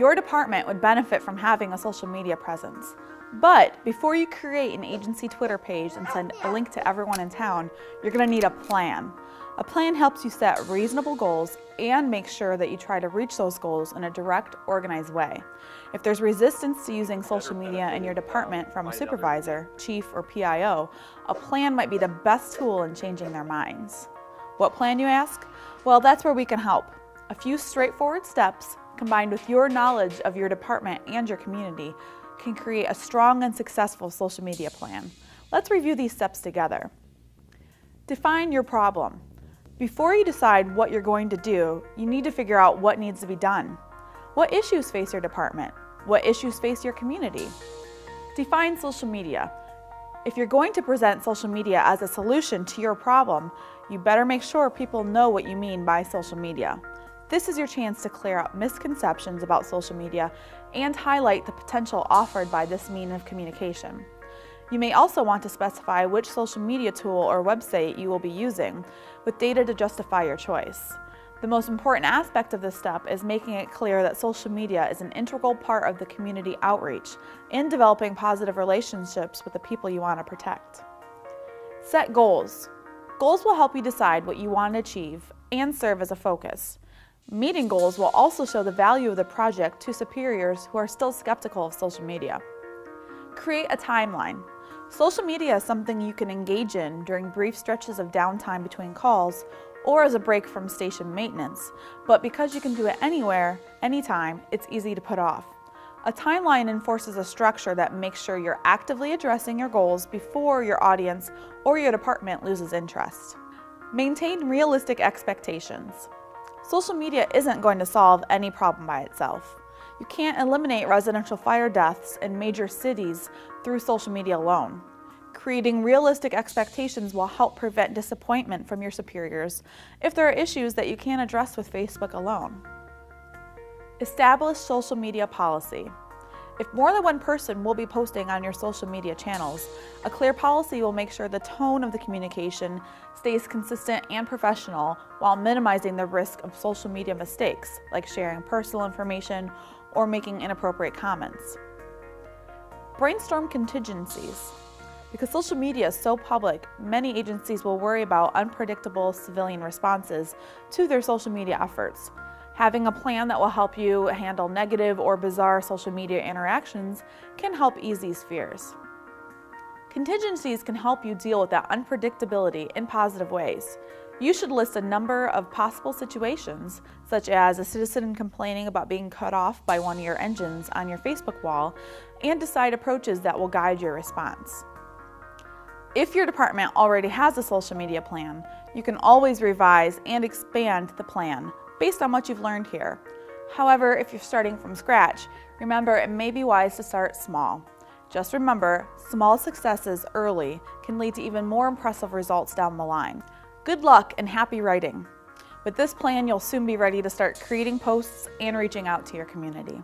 Your department would benefit from having a social media presence. But before you create an agency Twitter page and send a link to everyone in town, you're going to need a plan. A plan helps you set reasonable goals and make sure that you try to reach those goals in a direct, organized way. If there's resistance to using social media in your department from a supervisor, chief, or PIO, a plan might be the best tool in changing their minds. What plan, you ask? Well, that's where we can help. A few straightforward steps, combined with your knowledge of your department and your community, can create a strong and successful social media plan. Let's review these steps together. Define your problem. Before you decide what you're going to do, you need to figure out what needs to be done. What issues face your department? What issues face your community? Define social media. If you're going to present social media as a solution to your problem, you better make sure people know what you mean by social media. This is your chance to clear up misconceptions about social media and highlight the potential offered by this means of communication. You may also want to specify which social media tool or website you will be using, with data to justify your choice. The most important aspect of this step is making it clear that social media is an integral part of the community outreach in developing positive relationships with the people you want to protect. Set goals. Goals will help you decide what you want to achieve and serve as a focus. Meeting goals will also show the value of the project to superiors who are still skeptical of social media. Create a timeline. Social media is something you can engage in during brief stretches of downtime between calls or as a break from station maintenance, but because you can do it anywhere, anytime, it's easy to put off. A timeline enforces a structure that makes sure you're actively addressing your goals before your audience or your department loses interest. Maintain realistic expectations. Social media isn't going to solve any problem by itself. You can't eliminate residential fire deaths in major cities through social media alone. Creating realistic expectations will help prevent disappointment from your superiors if there are issues that you can't address with Facebook alone. Establish social media policy. If more than one person will be posting on your social media channels, a clear policy will make sure the tone of the communication stays consistent and professional while minimizing the risk of social media mistakes, like sharing personal information or making inappropriate comments. Brainstorm contingencies. Because social media is so public, many agencies will worry about unpredictable civilian responses to their social media efforts. Having a plan that will help you handle negative or bizarre social media interactions can help ease these fears. Contingencies can help you deal with that unpredictability in positive ways. You should list a number of possible situations, such as a citizen complaining about being cut off by one of your engines on your Facebook wall, and decide approaches that will guide your response. If your department already has a social media plan, you can always revise and expand the plan based on what you've learned here. However, if you're starting from scratch, remember it may be wise to start small. Just remember, small successes early can lead to even more impressive results down the line. Good luck and happy writing. With this plan, you'll soon be ready to start creating posts and reaching out to your community.